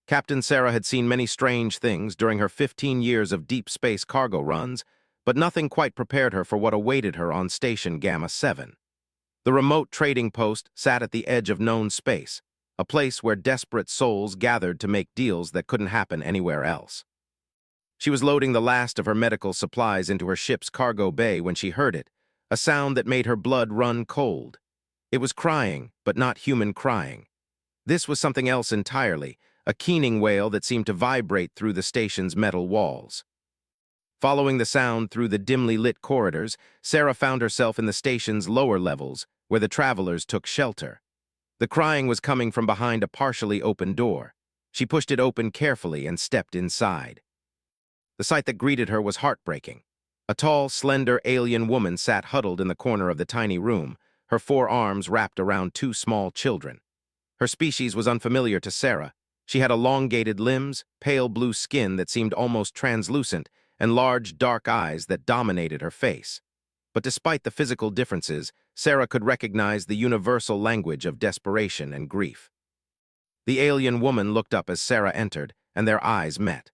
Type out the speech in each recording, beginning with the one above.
Captain Sarah had seen many strange things during her 15 years of deep space cargo runs, but nothing quite prepared her for what awaited her on Station Gamma 7. The remote trading post sat at the edge of known space, a place where desperate souls gathered to make deals that couldn't happen anywhere else. She was loading the last of her medical supplies into her ship's cargo bay when she heard it, a sound that made her blood run cold. It was crying, but not human crying. This was something else entirely, a keening wail that seemed to vibrate through the station's metal walls. Following the sound through the dimly lit corridors, Sarah found herself in the station's lower levels, where the travelers took shelter. The crying was coming from behind a partially open door. She pushed it open carefully and stepped inside. The sight that greeted her was heartbreaking. A tall, slender alien woman sat huddled in the corner of the tiny room, her 4 arms wrapped around 2 small children. Her species was unfamiliar to Sarah. She had elongated limbs, pale blue skin that seemed almost translucent, and large, dark eyes that dominated her face. But despite the physical differences, Sarah could recognize the universal language of desperation and grief. The alien woman looked up as Sarah entered, and their eyes met.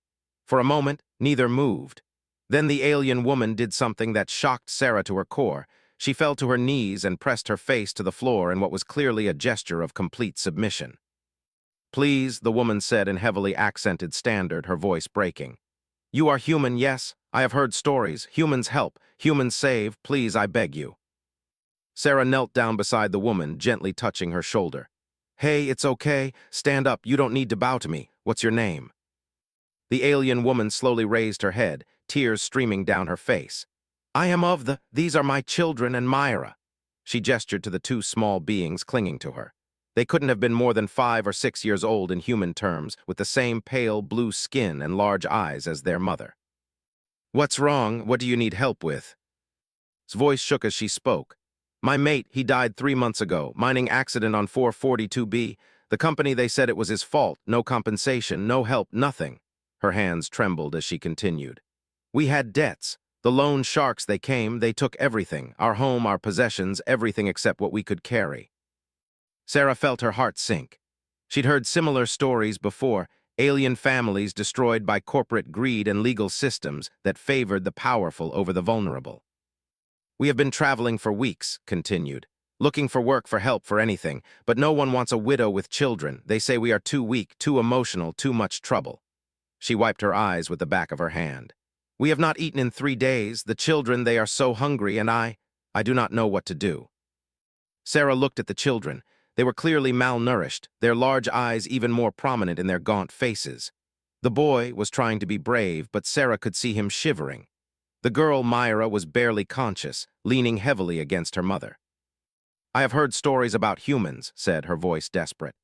For a moment, neither moved. Then the alien woman did something that shocked Sarah to her core. She fell to her knees and pressed her face to the floor in what was clearly a gesture of complete submission. "Please," the woman said in heavily accented standard, her voice breaking. "You are human, yes? I have heard stories. Humans help. Humans save. Please, I beg you." Sarah knelt down beside the woman, gently touching her shoulder. "Hey, it's okay. Stand up. You don't need to bow to me. What's your name?" The alien woman slowly raised her head, tears streaming down her face. "I am of the, these are my children and Myra." She gestured to the 2 small beings clinging to her. They couldn't have been more than 5 or 6 years old in human terms, with the same pale blue skin and large eyes as their mother. "What's wrong? What do you need help with?" His voice shook as she spoke. "My mate, he died 3 months ago, mining accident on 442B. The company, they said it was his fault, no compensation, no help, nothing." Her hands trembled as she continued. "We had debts. The loan sharks, they came, they took everything, our home, our possessions, everything except what we could carry." Sarah felt her heart sink. She'd heard similar stories before, alien families destroyed by corporate greed and legal systems that favored the powerful over the vulnerable. "We have been traveling for weeks," continued, "looking for work, for help, for anything, but no one wants a widow with children. They say we are too weak, too emotional, too much trouble." She wiped her eyes with the back of her hand. "We have not eaten in 3 days. The children, they are so hungry, and I do not know what to do." Sarah looked at the children. They were clearly malnourished, their large eyes even more prominent in their gaunt faces. The boy was trying to be brave, but Sarah could see him shivering. The girl, Myra, was barely conscious, leaning heavily against her mother. "I have heard stories about humans," said, her voice desperate.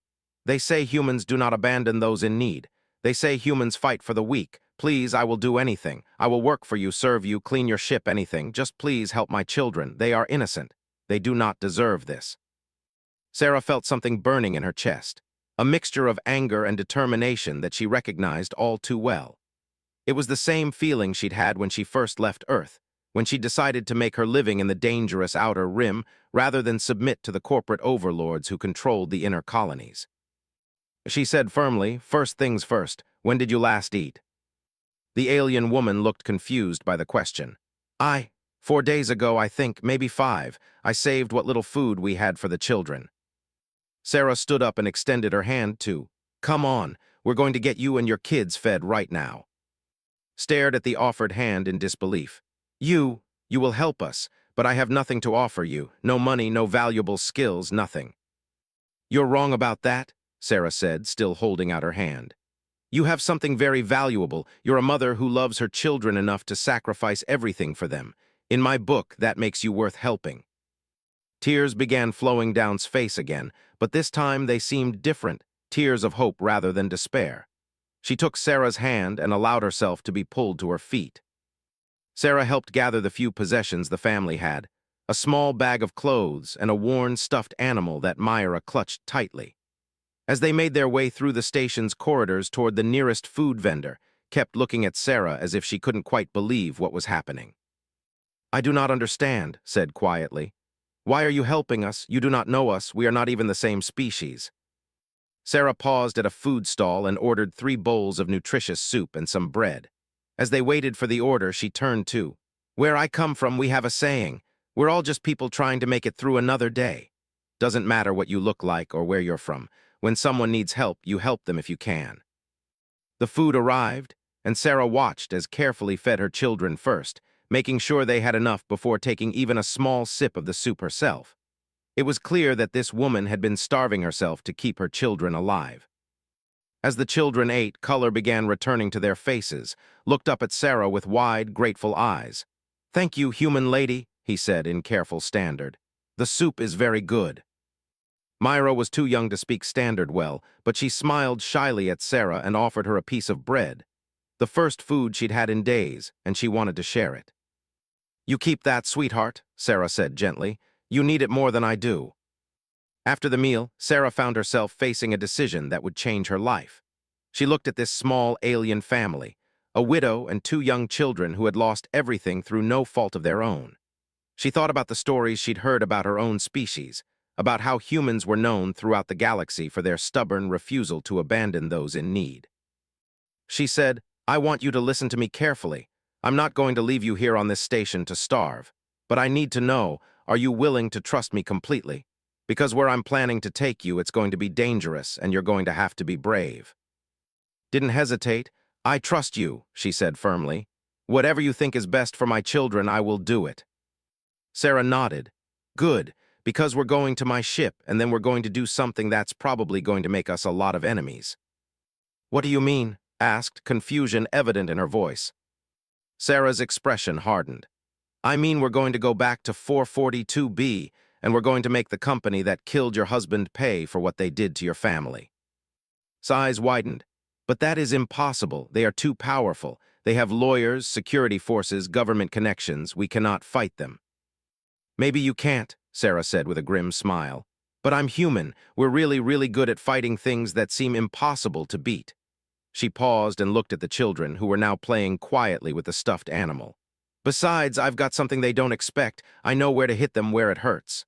"They say humans do not abandon those in need. They say humans fight for the weak. Please, I will do anything. I will work for you, serve you, clean your ship, anything. Just please help my children. They are innocent. They do not deserve this." Sarah felt something burning in her chest, a mixture of anger and determination that she recognized all too well. It was the same feeling she'd had when she first left Earth, when she decided to make her living in the dangerous outer rim rather than submit to the corporate overlords who controlled the inner colonies. She said firmly, "First things first, when did you last eat?" The alien woman looked confused by the question. 4 days ago, I think, maybe 5. I saved what little food we had for the children." Sarah stood up and extended her hand to, "Come on, we're going to get you and your kids fed right now." Stared at the offered hand in disbelief. You will help us, but I have nothing to offer you, no money, no valuable skills, nothing." "You're wrong about that," Sarah said, still holding out her hand. "You have something very valuable. You're a mother who loves her children enough to sacrifice everything for them. In my book, that makes you worth helping." Tears began flowing down his face again, but this time they seemed different, tears of hope rather than despair. She took Sarah's hand and allowed herself to be pulled to her feet. Sarah helped gather the few possessions the family had, a small bag of clothes and a worn, stuffed animal that Myra clutched tightly. As they made their way through the station's corridors toward the nearest food vendor, kept looking at Sarah as if she couldn't quite believe what was happening. "I do not understand," said quietly. "Why are you helping us? You do not know us. We are not even the same species." Sarah paused at a food stall and ordered 3 bowls of nutritious soup and some bread. As they waited for the order, she turned to, "Where I come from, we have a saying. We're all just people trying to make it through another day. Doesn't matter what you look like or where you're from. When someone needs help, you help them if you can." The food arrived, and Sarah watched as carefully fed her children first, making sure they had enough before taking even a small sip of the soup herself. It was clear that this woman had been starving herself to keep her children alive. As the children ate, color began returning to their faces, looked up at Sarah with wide, grateful eyes. "Thank you, human lady," he said in careful standard. "The soup is very good." Myra was too young to speak standard well, but she smiled shyly at Sarah and offered her a piece of bread. The first food she'd had in days, and she wanted to share it. "You keep that, sweetheart," Sarah said gently. "You need it more than I do." After the meal, Sarah found herself facing a decision that would change her life. She looked at this small alien family, a widow and 2 young children who had lost everything through no fault of their own. She thought about the stories she'd heard about her own species, about how humans were known throughout the galaxy for their stubborn refusal to abandon those in need. She said, "I want you to listen to me carefully. I'm not going to leave you here on this station to starve. But I need to know, are you willing to trust me completely? Because where I'm planning to take you, it's going to be dangerous, and you're going to have to be brave." Didn't hesitate. "I trust you," she said firmly. "Whatever you think is best for my children, I will do it." Sarah nodded. "Good, because we're going to my ship, and then we're going to do something that's probably going to make us a lot of enemies." "What do you mean?" asked, confusion evident in her voice. Sarah's expression hardened. "I mean we're going to go back to 442B, and we're going to make the company that killed your husband pay for what they did to your family." Eyes widened. "But that is impossible. They are too powerful. They have lawyers, security forces, government connections. We cannot fight them." "Maybe you can't," Sarah said with a grim smile. "But I'm human. We're really, really good at fighting things that seem impossible to beat." She paused and looked at the children, who were now playing quietly with the stuffed animal. "Besides, I've got something they don't expect. I know where to hit them where it hurts."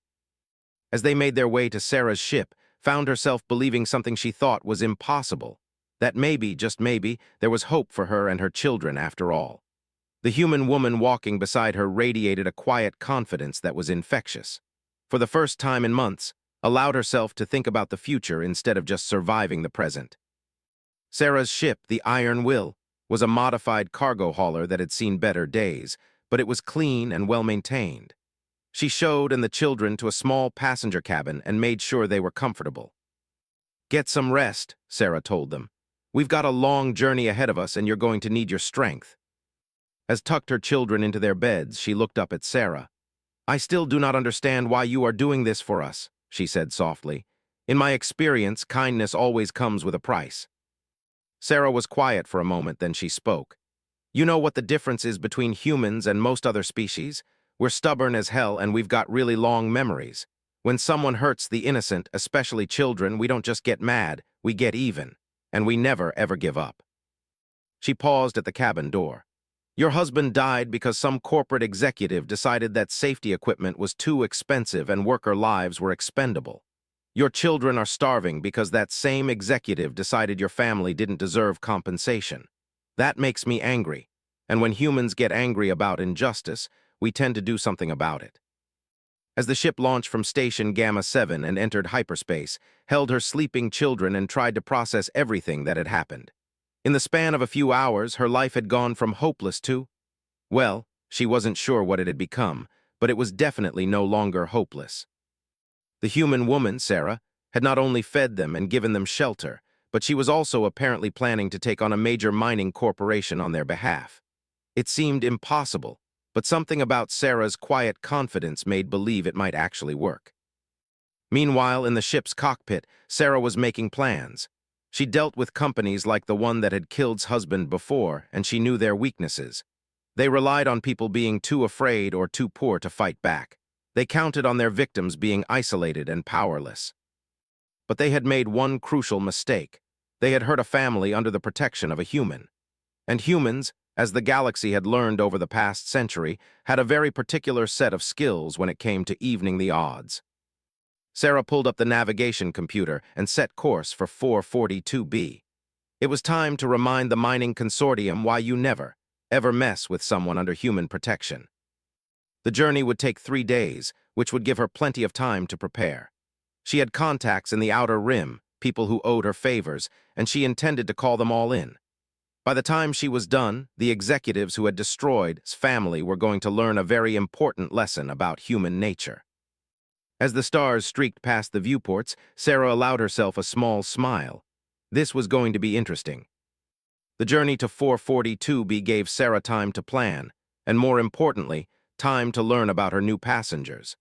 As they made their way to Sarah's ship, found herself believing something she thought was impossible. That maybe, just maybe, there was hope for her and her children after all. The human woman walking beside her radiated a quiet confidence that was infectious. For the first time in months, allowed herself to think about the future instead of just surviving the present. Sarah's ship, the Iron Will, was a modified cargo hauler that had seen better days, but it was clean and well-maintained. She showed and the children to a small passenger cabin and made sure they were comfortable. "Get some rest," Sarah told them. "We've got a long journey ahead of us and you're going to need your strength." As tucked her children into their beds, she looked up at Sarah. "I still do not understand why you are doing this for us," she said softly. "In my experience, kindness always comes with a price." Sarah was quiet for a moment, then she spoke. "You know what the difference is between humans and most other species? We're stubborn as hell and we've got really long memories. When someone hurts the innocent, especially children, we don't just get mad, we get even. And we never, ever give up." She paused at the cabin door. "Your husband died because some corporate executive decided that safety equipment was too expensive and worker lives were expendable. Your children are starving because that same executive decided your family didn't deserve compensation. That makes me angry. And when humans get angry about injustice, we tend to do something about it." As the ship launched from Station Gamma 7 and entered hyperspace, held her sleeping children and tried to process everything that had happened. In the span of a few hours, her life had gone from hopeless to, well, she wasn't sure what it had become, but it was definitely no longer hopeless. The human woman, Sarah, had not only fed them and given them shelter, but she was also apparently planning to take on a major mining corporation on their behalf. It seemed impossible, but something about Sarah's quiet confidence made believe it might actually work. Meanwhile, in the ship's cockpit, Sarah was making plans. She dealt with companies like the one that had killed's husband before, and she knew their weaknesses. They relied on people being too afraid or too poor to fight back. They counted on their victims being isolated and powerless. But they had made one crucial mistake. They had hurt a family under the protection of a human. And humans, as the galaxy had learned over the past century, had a very particular set of skills when it came to evening the odds. Sarah pulled up the navigation computer and set course for 442B. It was time to remind the mining consortium why you never, ever mess with someone under human protection. The journey would take 3 days, which would give her plenty of time to prepare. She had contacts in the outer rim, people who owed her favors, and she intended to call them all in. By the time she was done, the executives who had destroyed his family were going to learn a very important lesson about human nature. As the stars streaked past the viewports, Sarah allowed herself a small smile. This was going to be interesting. The journey to 442B gave Sarah time to plan, and more importantly, time to learn about her new passengers.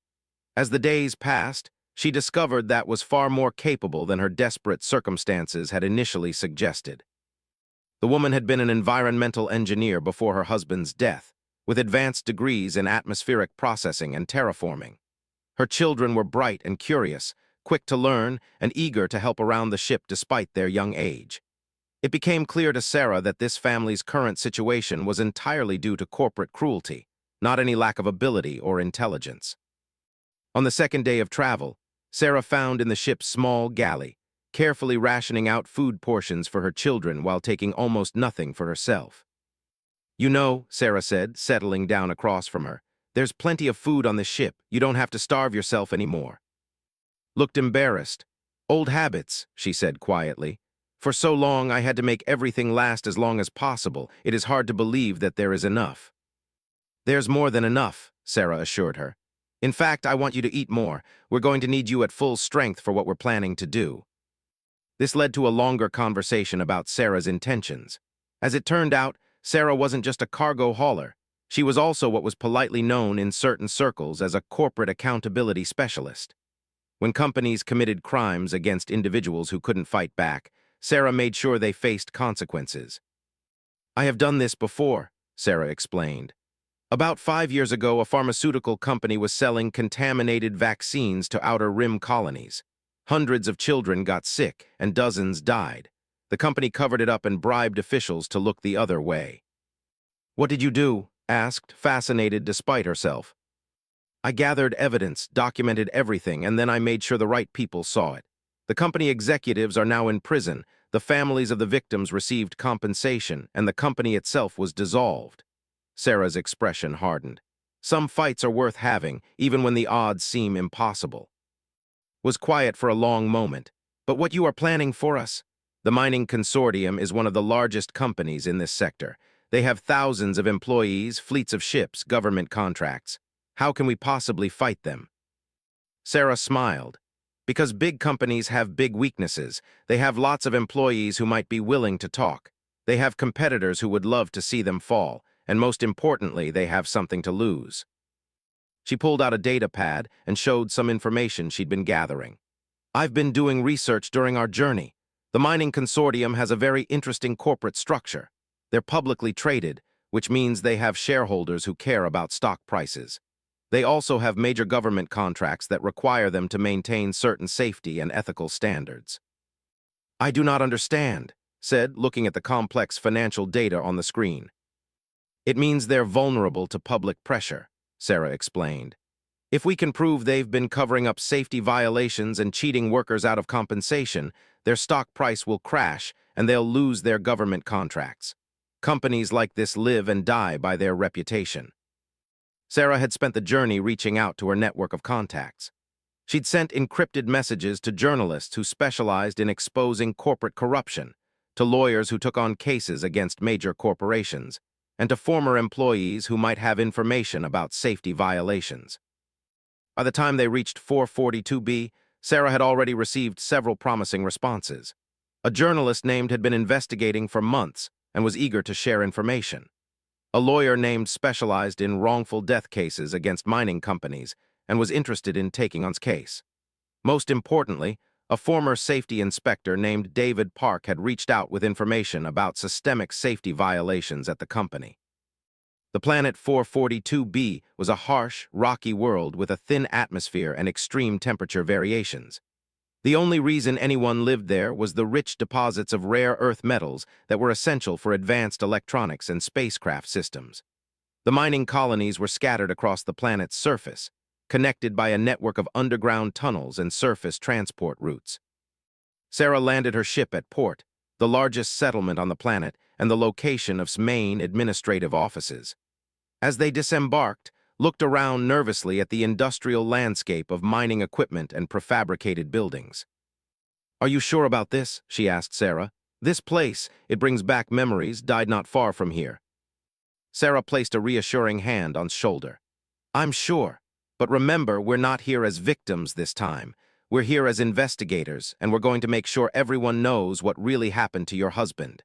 As the days passed, she discovered that was far more capable than her desperate circumstances had initially suggested. The woman had been an environmental engineer before her husband's death, with advanced degrees in atmospheric processing and terraforming. Her children were bright and curious, quick to learn, and eager to help around the ship despite their young age. It became clear to Sarah that this family's current situation was entirely due to corporate cruelty, not any lack of ability or intelligence. On the second day of travel, Sarah found in the ship's small galley, carefully rationing out food portions for her children while taking almost nothing for herself. "You know," Sarah said, settling down across from her, "there's plenty of food on the ship. You don't have to starve yourself anymore." Looked embarrassed. "Old habits," she said quietly. "For so long I had to make everything last as long as possible. It is hard to believe that there is enough." "There's more than enough," Sarah assured her. "In fact, I want you to eat more. We're going to need you at full strength for what we're planning to do." This led to a longer conversation about Sarah's intentions. As it turned out, Sarah wasn't just a cargo hauler. She was also what was politely known in certain circles as a corporate accountability specialist. When companies committed crimes against individuals who couldn't fight back, Sarah made sure they faced consequences. "I have done this before," Sarah explained. "About 5 years ago, a pharmaceutical company was selling contaminated vaccines to outer rim colonies. Hundreds of children got sick, and dozens died. The company covered it up and bribed officials to look the other way." "What did you do?" asked, fascinated despite herself. "I gathered evidence, documented everything, and then I made sure the right people saw it. The company executives are now in prison, the families of the victims received compensation, and the company itself was dissolved." Sarah's expression hardened. "Some fights are worth having, even when the odds seem impossible." Was quiet for a long moment. "But what you are planning for us?" "The mining consortium is one of the largest companies in this sector. They have thousands of employees, fleets of ships, government contracts. How can we possibly fight them?" Sarah smiled. "Because big companies have big weaknesses. They have lots of employees who might be willing to talk. They have competitors who would love to see them fall, and most importantly, they have something to lose." She pulled out a data pad and showed some information she'd been gathering. "I've been doing research during our journey. The mining consortium has a very interesting corporate structure. They're publicly traded, which means they have shareholders who care about stock prices. They also have major government contracts that require them to maintain certain safety and ethical standards." "I do not understand," said, looking at the complex financial data on the screen. "It means they're vulnerable to public pressure," Sarah explained. "If we can prove they've been covering up safety violations and cheating workers out of compensation, their stock price will crash and they'll lose their government contracts. Companies like this live and die by their reputation." Sarah had spent the journey reaching out to her network of contacts. She'd sent encrypted messages to journalists who specialized in exposing corporate corruption, to lawyers who took on cases against major corporations, and to former employees who might have information about safety violations. By the time they reached 442B, Sarah had already received several promising responses. A journalist named had been investigating for months and was eager to share information. A lawyer named specialized in wrongful death cases against mining companies and was interested in taking on case. Most importantly, a former safety inspector named David Park had reached out with information about systemic safety violations at the company. The planet 442B was a harsh, rocky world with a thin atmosphere and extreme temperature variations. The only reason anyone lived there was the rich deposits of rare earth metals that were essential for advanced electronics and spacecraft systems. The mining colonies were scattered across the planet's surface, connected by a network of underground tunnels and surface transport routes. Sarah landed her ship at port, the largest settlement on the planet and the location of its main administrative offices. As they disembarked, looked around nervously at the industrial landscape of mining equipment and prefabricated buildings. "Are you sure about this?" she asked Sarah. "This place, it brings back memories, died not far from here." Sarah placed a reassuring hand on his shoulder. "I'm sure, but remember, we're not here as victims this time. We're here as investigators, and we're going to make sure everyone knows what really happened to your husband."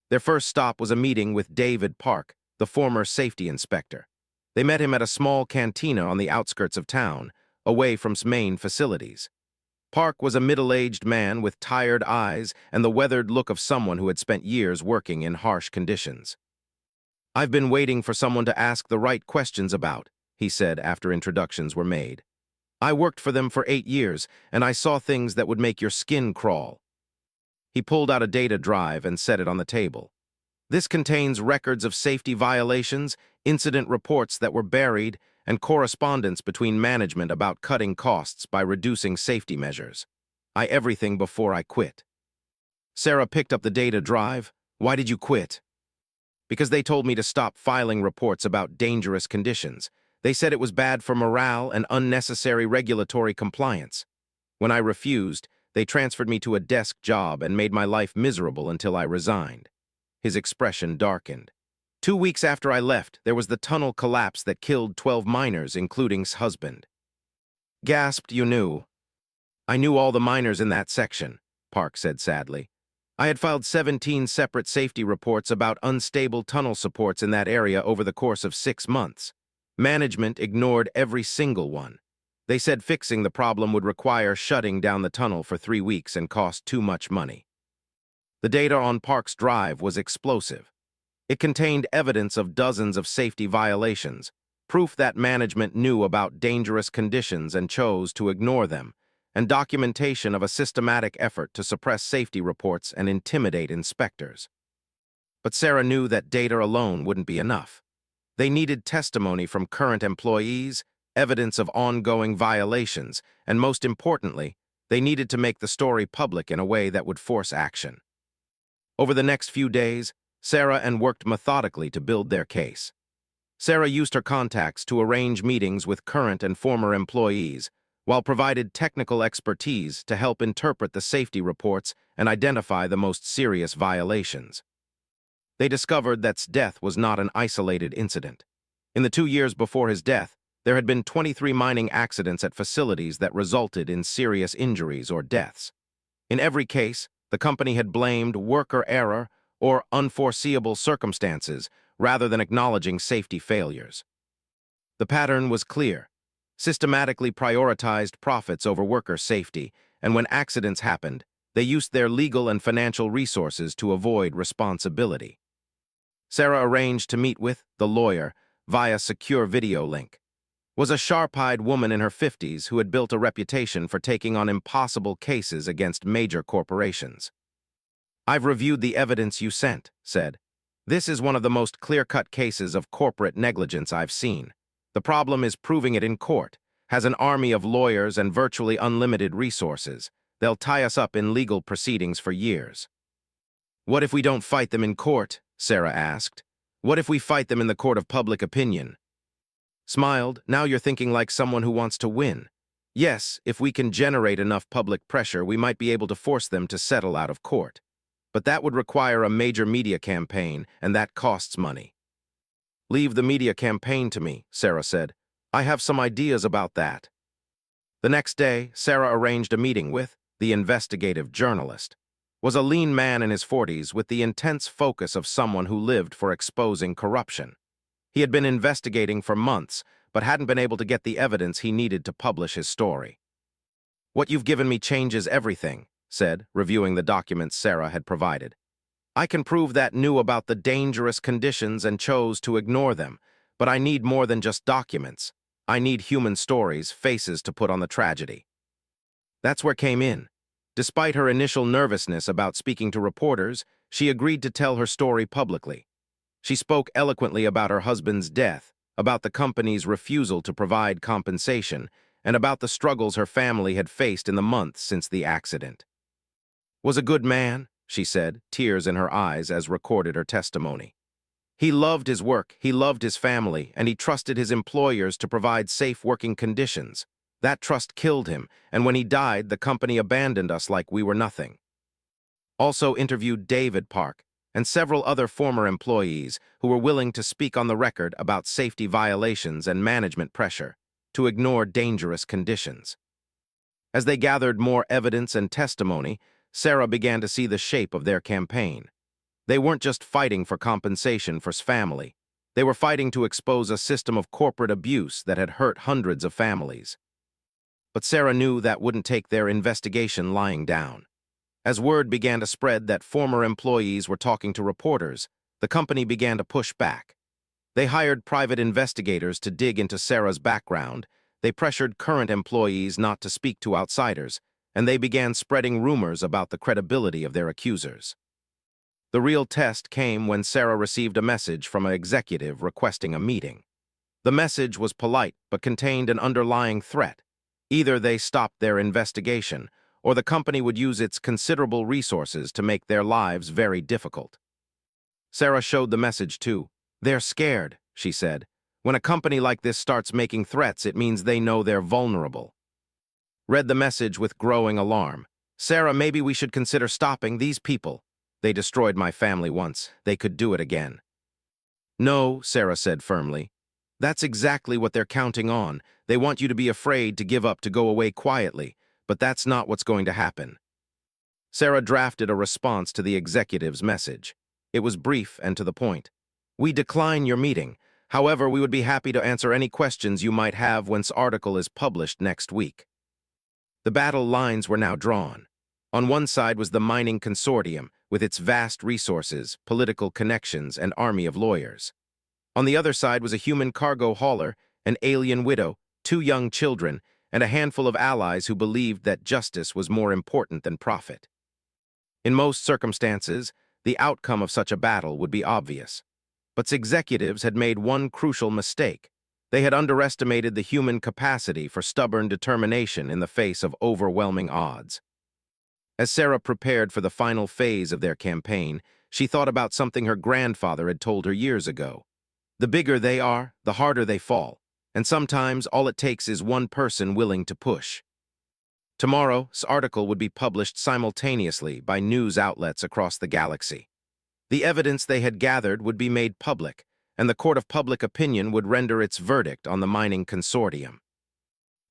Their first stop was a meeting with David Park, the former safety inspector. They met him at a small cantina on the outskirts of town, away from its main facilities. Park was a middle-aged man with tired eyes and the weathered look of someone who had spent years working in harsh conditions. "I've been waiting for someone to ask the right questions about," he said after introductions were made. "I worked for them for 8 years, and I saw things that would make your skin crawl." He pulled out a data drive and set it on the table. "This contains records of safety violations, incident reports that were buried, and correspondence between management about cutting costs by reducing safety measures. Everything before I quit." Sarah picked up the data drive. "Why did you quit?" "Because they told me to stop filing reports about dangerous conditions. They said it was bad for morale and unnecessary regulatory compliance. When I refused, they transferred me to a desk job and made my life miserable until I resigned." His expression darkened. "2 weeks after I left, there was the tunnel collapse that killed 12 miners, including his husband." Gasped, "You knew?" "I knew all the miners in that section," Park said sadly. "I had filed 17 separate safety reports about unstable tunnel supports in that area over the course of 6 months. Management ignored every single one. They said fixing the problem would require shutting down the tunnel for 3 weeks and cost too much money." The data on Park's drive was explosive. It contained evidence of dozens of safety violations, proof that management knew about dangerous conditions and chose to ignore them, and documentation of a systematic effort to suppress safety reports and intimidate inspectors. But Sarah knew that data alone wouldn't be enough. They needed testimony from current employees, evidence of ongoing violations, and most importantly, they needed to make the story public in a way that would force action. Over the next few days, Sarah worked methodically to build their case. Sarah used her contacts to arrange meetings with current and former employees, while provided technical expertise to help interpret the safety reports and identify the most serious violations. They discovered that his death was not an isolated incident. In the 2 years before his death, there had been 23 mining accidents at facilities that resulted in serious injuries or deaths. In every case, the company had blamed worker error or unforeseeable circumstances rather than acknowledging safety failures. The pattern was clear. Systematically prioritized profits over worker safety, and when accidents happened, they used their legal and financial resources to avoid responsibility. Sarah arranged to meet with the lawyer via secure video link. Was a sharp-eyed woman in her 50s who had built a reputation for taking on impossible cases against major corporations. "I've reviewed the evidence you sent," said. "This is one of the most clear-cut cases of corporate negligence I've seen. The problem is proving it in court. Has an army of lawyers and virtually unlimited resources. They'll tie us up in legal proceedings for years." "What if we don't fight them in court?" Sarah asked. "What if we fight them in the court of public opinion?" Smiled. "Now you're thinking like someone who wants to win. Yes, if we can generate enough public pressure, we might be able to force them to settle out of court. But that would require a major media campaign, and that costs money." "Leave the media campaign to me," Sarah said. "I have some ideas about that." The next day, Sarah arranged a meeting with the investigative journalist. Was a lean man in his 40s with the intense focus of someone who lived for exposing corruption. He had been investigating for months, but hadn't been able to get the evidence he needed to publish his story. "What you've given me changes everything," said, reviewing the documents Sarah had provided. "I can prove that knew about the dangerous conditions and chose to ignore them, but I need more than just documents. I need human stories, faces to put on the tragedy." That's where came in. Despite her initial nervousness about speaking to reporters, she agreed to tell her story publicly. She spoke eloquently about her husband's death, about the company's refusal to provide compensation, and about the struggles her family had faced in the months since the accident. "Was a good man," she said, tears in her eyes as recorded her testimony. "He loved his work, he loved his family, and he trusted his employers to provide safe working conditions. That trust killed him, and when he died, the company abandoned us like we were nothing." Also interviewed David Park and several other former employees who were willing to speak on the record about safety violations and management pressure to ignore dangerous conditions. As they gathered more evidence and testimony, Sarah began to see the shape of their campaign. They weren't just fighting for compensation for his family. They were fighting to expose a system of corporate abuse that had hurt hundreds of families. But Sarah knew that wouldn't take their investigation lying down. As word began to spread that former employees were talking to reporters, the company began to push back. They hired private investigators to dig into Sarah's background, they pressured current employees not to speak to outsiders, and they began spreading rumors about the credibility of their accusers. The real test came when Sarah received a message from an executive requesting a meeting. The message was polite but contained an underlying threat. Either they stopped their investigation, or the company would use its considerable resources to make their lives very difficult. Sarah showed the message too. "They're scared," she said. "When a company like this starts making threats, it means they know they're vulnerable." Read the message with growing alarm. "Sarah, maybe we should consider stopping these people. They destroyed my family once. They could do it again." "No," Sarah said firmly. "That's exactly what they're counting on. They want you to be afraid to give up, to go away quietly, but that's not what's going to happen." Sarah drafted a response to the executive's message. It was brief and to the point. "We decline your meeting. However, we would be happy to answer any questions you might have once the article is published next week." The battle lines were now drawn. On one side was the mining consortium, with its vast resources, political connections, and army of lawyers. On the other side was a human cargo hauler, an alien widow, 2 young children, and a handful of allies who believed that justice was more important than profit. In most circumstances, the outcome of such a battle would be obvious. But executives had made one crucial mistake. They had underestimated the human capacity for stubborn determination in the face of overwhelming odds. As Sarah prepared for the final phase of their campaign, she thought about something her grandfather had told her years ago. The bigger they are, the harder they fall, and sometimes all it takes is one person willing to push. Tomorrow's article would be published simultaneously by news outlets across the galaxy. The evidence they had gathered would be made public, and the court of public opinion would render its verdict on the mining consortium.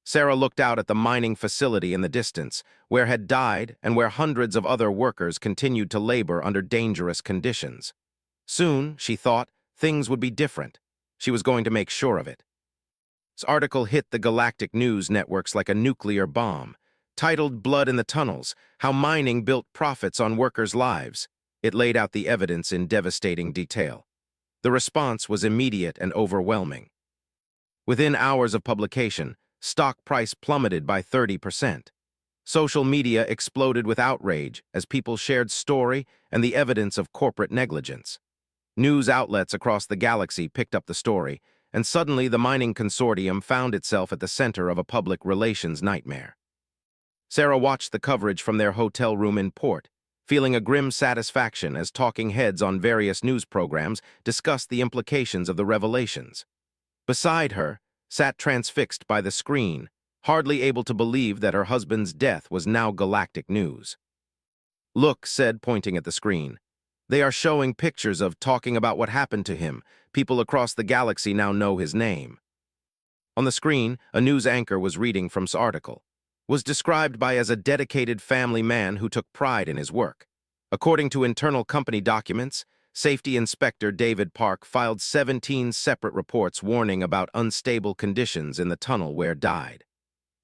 Sarah looked out at the mining facility in the distance, where had died and where hundreds of other workers continued to labor under dangerous conditions. Soon, she thought, things would be different. She was going to make sure of it. This article hit the galactic news networks like a nuclear bomb. Titled "Blood in the Tunnels: How Mining Built Profits on Workers' Lives," it laid out the evidence in devastating detail. The response was immediate and overwhelming. Within hours of publication, stock price plummeted by 30%. Social media exploded with outrage as people shared story and the evidence of corporate negligence. News outlets across the galaxy picked up the story, and suddenly the mining consortium found itself at the center of a public relations nightmare. Sarah watched the coverage from their hotel room in port, feeling a grim satisfaction as talking heads on various news programs discussed the implications of the revelations. Beside her, sat transfixed by the screen, hardly able to believe that her husband's death was now galactic news. "Look," said, pointing at the screen. "They are showing pictures of talking about what happened to him. People across the galaxy now know his name." On the screen, a news anchor was reading from his article. Was described by as a dedicated family man who took pride in his work. According to internal company documents, Safety Inspector David Park filed 17 separate reports warning about unstable conditions in the tunnel where died.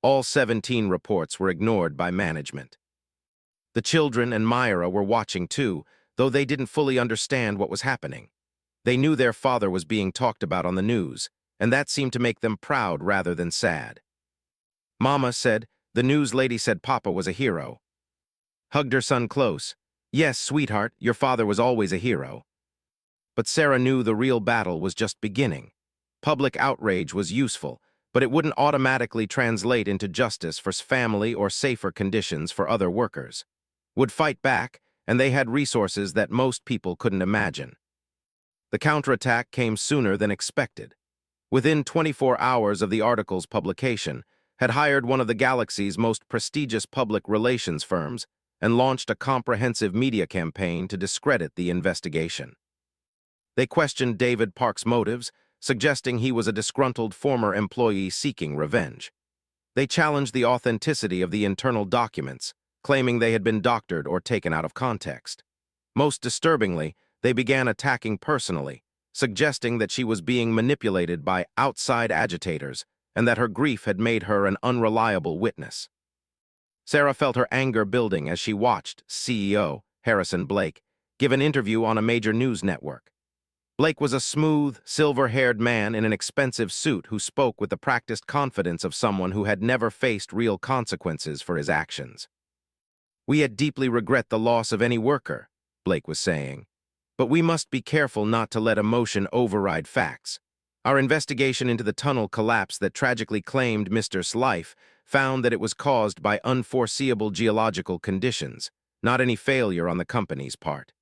All 17 reports were ignored by management. The children and Myra were watching too, though they didn't fully understand what was happening. They knew their father was being talked about on the news, and that seemed to make them proud rather than sad. Mama said, "The news lady said Papa was a hero." Hugged her son close. "Yes, sweetheart, your father was always a hero." But Sarah knew the real battle was just beginning. Public outrage was useful, but it wouldn't automatically translate into justice for family or safer conditions for other workers. Would fight back, and they had resources that most people couldn't imagine. The counterattack came sooner than expected. Within 24 hours of the article's publication, had hired one of the galaxy's most prestigious public relations firms and launched a comprehensive media campaign to discredit the investigation. They questioned David Park's motives, suggesting he was a disgruntled former employee seeking revenge. They challenged the authenticity of the internal documents, claiming they had been doctored or taken out of context. Most disturbingly, they began attacking personally, suggesting that she was being manipulated by outside agitators and that her grief had made her an unreliable witness. Sarah felt her anger building as she watched CEO Harrison Blake give an interview on a major news network. Blake was a smooth, silver-haired man in an expensive suit who spoke with the practiced confidence of someone who had never faced real consequences for his actions. "We deeply regret the loss of any worker," Blake was saying, "but we must be careful not to let emotion override facts. Our investigation into the tunnel collapse that tragically claimed Mr.'s life found that it was caused by unforeseeable geological conditions, not any failure on the company's part."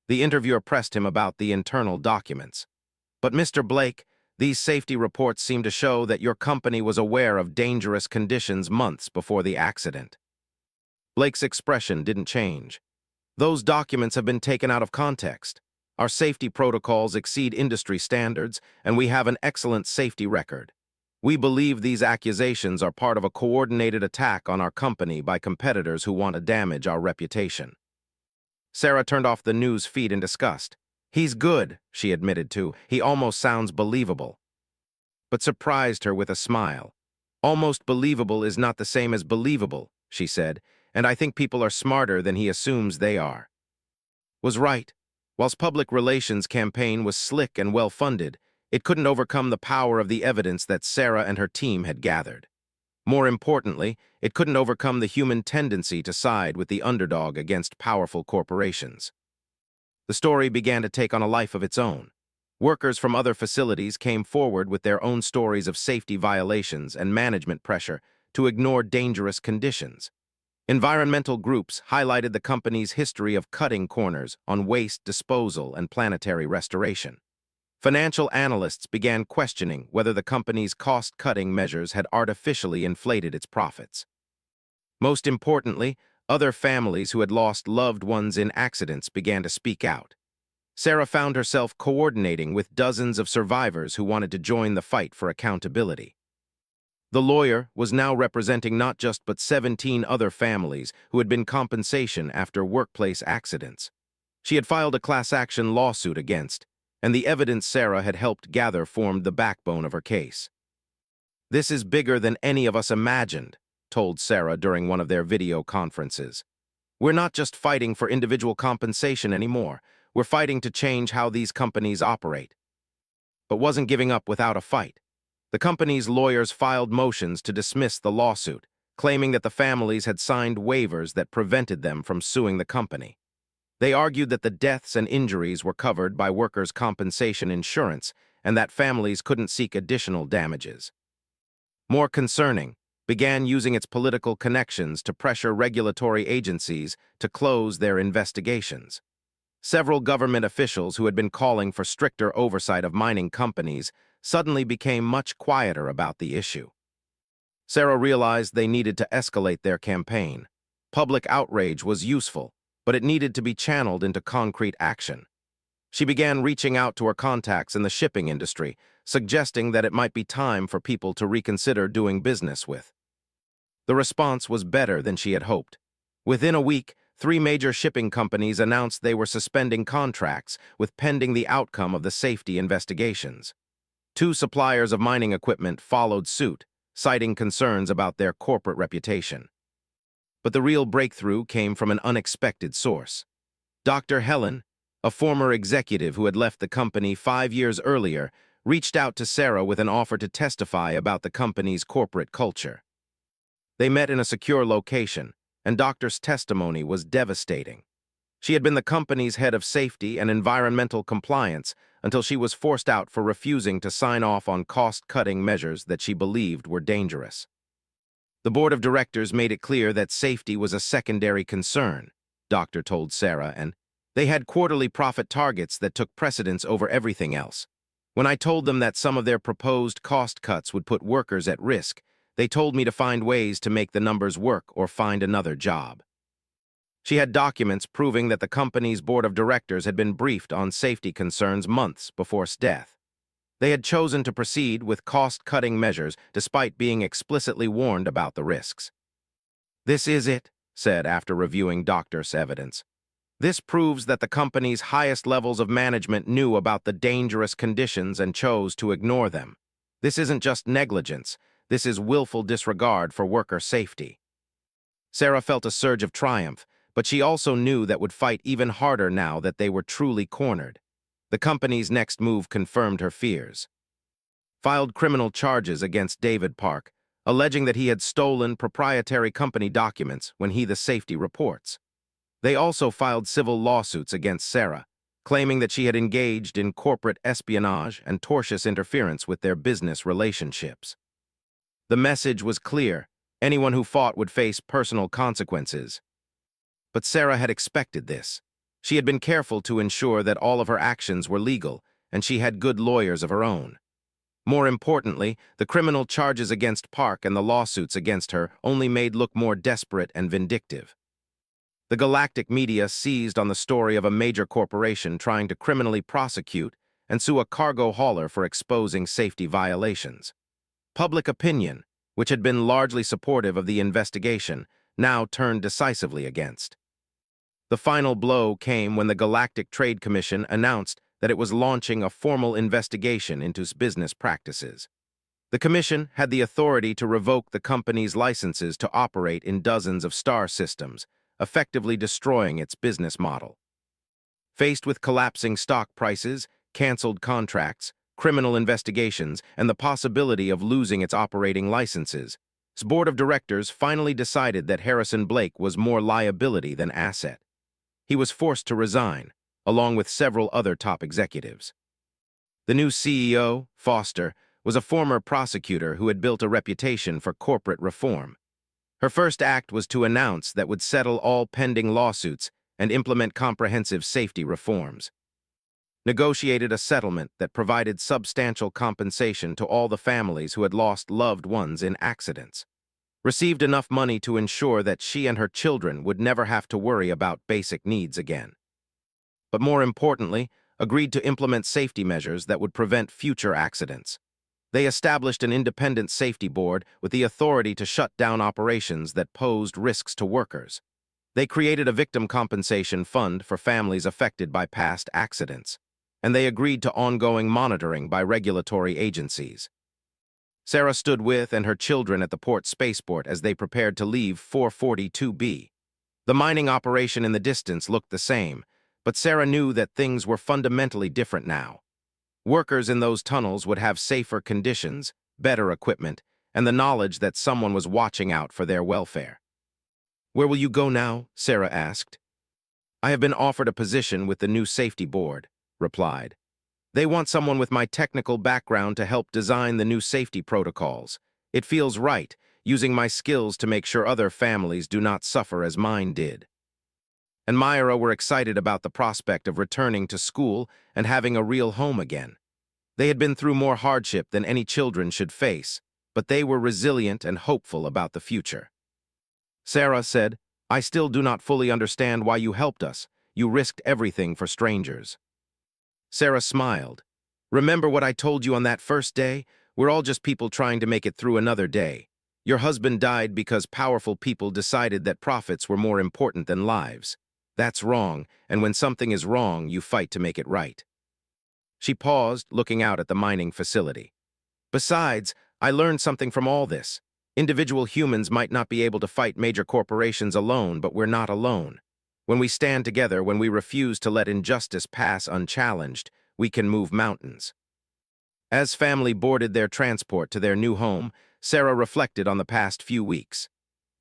The interviewer pressed him about the internal documents. "But Mr. Blake, these safety reports seem to show that your company was aware of dangerous conditions months before the accident." Blake's expression didn't change. "Those documents have been taken out of context. Our safety protocols exceed industry standards, and we have an excellent safety record. We believe these accusations are part of a coordinated attack on our company by competitors who want to damage our reputation." Sarah turned off the news feed in disgust. "He's good," she admitted to. "He almost sounds believable." But surprised her with a smile. "Almost believable is not the same as believable," she said, "and I think people are smarter than he assumes they are." Was right. Whilst public relations campaign was slick and well-funded, it couldn't overcome the power of the evidence that Sarah and her team had gathered. More importantly, it couldn't overcome the human tendency to side with the underdog against powerful corporations. The story began to take on a life of its own. Workers from other facilities came forward with their own stories of safety violations and management pressure to ignore dangerous conditions. Environmental groups highlighted the company's history of cutting corners on waste disposal and planetary restoration. Financial analysts began questioning whether the company's cost-cutting measures had artificially inflated its profits. Most importantly, other families who had lost loved ones in accidents began to speak out. Sarah found herself coordinating with dozens of survivors who wanted to join the fight for accountability. The lawyer was now representing not just but 17 other families who had been compensation after workplace accidents. She had filed a class-action lawsuit against, and the evidence Sarah had helped gather formed the backbone of her case. "This is bigger than any of us imagined," told Sarah during one of their video conferences. "We're not just fighting for individual compensation anymore. We're fighting to change how these companies operate." But wasn't giving up without a fight. The company's lawyers filed motions to dismiss the lawsuit, claiming that the families had signed waivers that prevented them from suing the company. They argued that the deaths and injuries were covered by workers' compensation insurance and that families couldn't seek additional damages. More concerning, began using its political connections to pressure regulatory agencies to close their investigations. Several government officials who had been calling for stricter oversight of mining companies suddenly became much quieter about the issue. Sarah realized they needed to escalate their campaign. Public outrage was useful, but it needed to be channeled into concrete action. She began reaching out to her contacts in the shipping industry, suggesting that it might be time for people to reconsider doing business with. The response was better than she had hoped. Within a week, 3 major shipping companies announced they were suspending contracts with pending the outcome of the safety investigations. 2 suppliers of mining equipment followed suit, citing concerns about their corporate reputation. But the real breakthrough came from an unexpected source. Dr. Helen, a former executive who had left the company 5 years earlier, reached out to Sarah with an offer to testify about the company's corporate culture. They met in a secure location, and Doctor's testimony was devastating. She had been the company's head of safety and environmental compliance until she was forced out for refusing to sign off on cost-cutting measures that she believed were dangerous. The board of directors made it clear that safety was a secondary concern, Doctor told Sarah, and they had quarterly profit targets that took precedence over everything else. When I told them that some of their proposed cost cuts would put workers at risk, they told me to find ways to make the numbers work or find another job. She had documents proving that the company's board of directors had been briefed on safety concerns months before his death. They had chosen to proceed with cost-cutting measures despite being explicitly warned about the risks. "This is it," said after reviewing doctors' evidence. "This proves that the company's highest levels of management knew about the dangerous conditions and chose to ignore them. This isn't just negligence, this is willful disregard for worker safety." Sarah felt a surge of triumph, but she also knew that would fight even harder now that they were truly cornered. The company's next move confirmed her fears. Filed criminal charges against David Park, alleging that he had stolen proprietary company documents when he the safety reports. They also filed civil lawsuits against Sarah, claiming that she had engaged in corporate espionage and tortious interference with their business relationships. The message was clear: anyone who fought would face personal consequences. But Sarah had expected this. She had been careful to ensure that all of her actions were legal, and she had good lawyers of her own. More importantly, the criminal charges against Park and the lawsuits against her only made look more desperate and vindictive. The galactic media seized on the story of a major corporation trying to criminally prosecute and sue a cargo hauler for exposing safety violations. Public opinion, which had been largely supportive of the investigation, now turned decisively against. The final blow came when the Galactic Trade Commission announced that it was launching a formal investigation into its business practices. The commission had the authority to revoke the company's licenses to operate in dozens of star systems, effectively destroying its business model. Faced with collapsing stock prices, canceled contracts, criminal investigations, and the possibility of losing its operating licenses, its board of directors finally decided that Harrison Blake was more liability than asset. He was forced to resign, along with several other top executives. The new CEO, Foster, was a former prosecutor who had built a reputation for corporate reform. Her first act was to announce that would settle all pending lawsuits and implement comprehensive safety reforms. Negotiated a settlement that provided substantial compensation to all the families who had lost loved ones in accidents. Received enough money to ensure that she and her children would never have to worry about basic needs again. But more importantly, agreed to implement safety measures that would prevent future accidents. They established an independent safety board with the authority to shut down operations that posed risks to workers. They created a victim compensation fund for families affected by past accidents, and they agreed to ongoing monitoring by regulatory agencies. Sarah stood with and her children at the port spaceport as they prepared to leave 442B. The mining operation in the distance looked the same, but Sarah knew that things were fundamentally different now. Workers in those tunnels would have safer conditions, better equipment, and the knowledge that someone was watching out for their welfare. "Where will you go now?" Sarah asked. "I have been offered a position with the new safety board," replied. "They want someone with my technical background to help design the new safety protocols. It feels right, using my skills to make sure other families do not suffer as mine did." And Myra were excited about the prospect of returning to school and having a real home again. They had been through more hardship than any children should face, but they were resilient and hopeful about the future. Sarah said, "I still do not fully understand why you helped us. You risked everything for strangers." Sarah smiled. "Remember what I told you on that first day? We're all just people trying to make it through another day. Your husband died because powerful people decided that profits were more important than lives. That's wrong, and when something is wrong, you fight to make it right." She paused, looking out at the mining facility. "Besides, I learned something from all this. Individual humans might not be able to fight major corporations alone, but we're not alone. When we stand together, when we refuse to let injustice pass unchallenged, we can move mountains." As family boarded their transport to their new home, Sarah reflected on the past few weeks.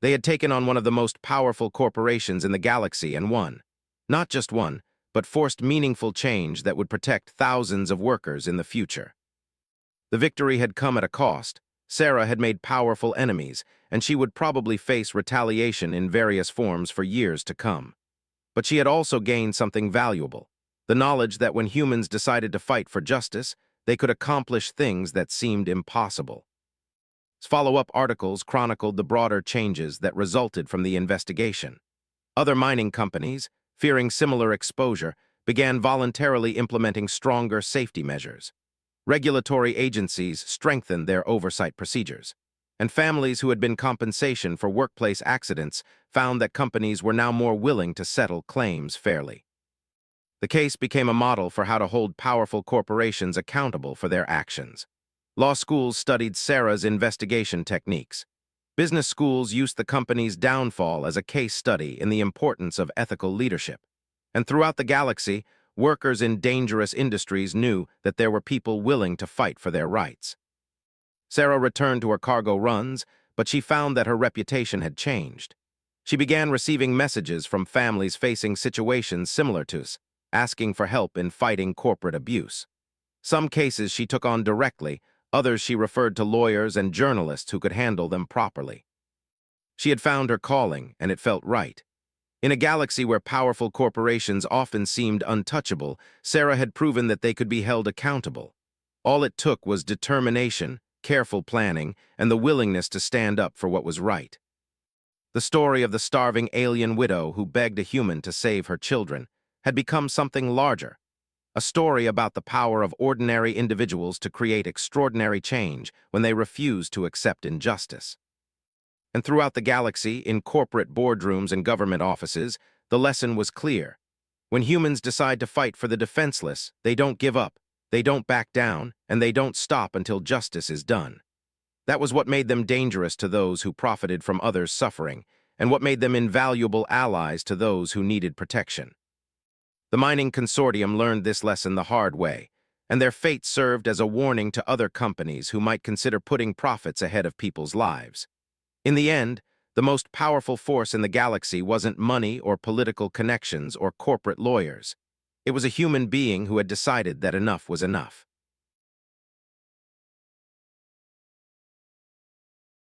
They had taken on one of the most powerful corporations in the galaxy and won. Not just one, but forced meaningful change that would protect thousands of workers in the future. The victory had come at a cost. Sarah had made powerful enemies, and she would probably face retaliation in various forms for years to come. But she had also gained something valuable, the knowledge that when humans decided to fight for justice, they could accomplish things that seemed impossible. Follow-up articles chronicled the broader changes that resulted from the investigation. Other mining companies, fearing similar exposure, began voluntarily implementing stronger safety measures. Regulatory agencies strengthened their oversight procedures, and families who had been compensation for workplace accidents found that companies were now more willing to settle claims fairly. The case became a model for how to hold powerful corporations accountable for their actions. Law schools studied Sarah's investigation techniques. Business schools used the company's downfall as a case study in the importance of ethical leadership. And throughout the galaxy, workers in dangerous industries knew that there were people willing to fight for their rights. Sarah returned to her cargo runs, but she found that her reputation had changed. She began receiving messages from families facing situations similar to us, asking for help in fighting corporate abuse. Some cases she took on directly, others she referred to lawyers and journalists who could handle them properly. She had found her calling, and it felt right. In a galaxy where powerful corporations often seemed untouchable, Sarah had proven that they could be held accountable. All it took was determination, careful planning, and the willingness to stand up for what was right. The story of the starving alien widow who begged a human to save her children had become something larger, a story about the power of ordinary individuals to create extraordinary change when they refuse to accept injustice. And throughout the galaxy, in corporate boardrooms and government offices, the lesson was clear. When humans decide to fight for the defenseless, they don't give up, they don't back down, and they don't stop until justice is done. That was what made them dangerous to those who profited from others' suffering, and what made them invaluable allies to those who needed protection. The mining consortium learned this lesson the hard way, and their fate served as a warning to other companies who might consider putting profits ahead of people's lives. In the end, the most powerful force in the galaxy wasn't money or political connections or corporate lawyers. It was a human being who had decided that enough was enough.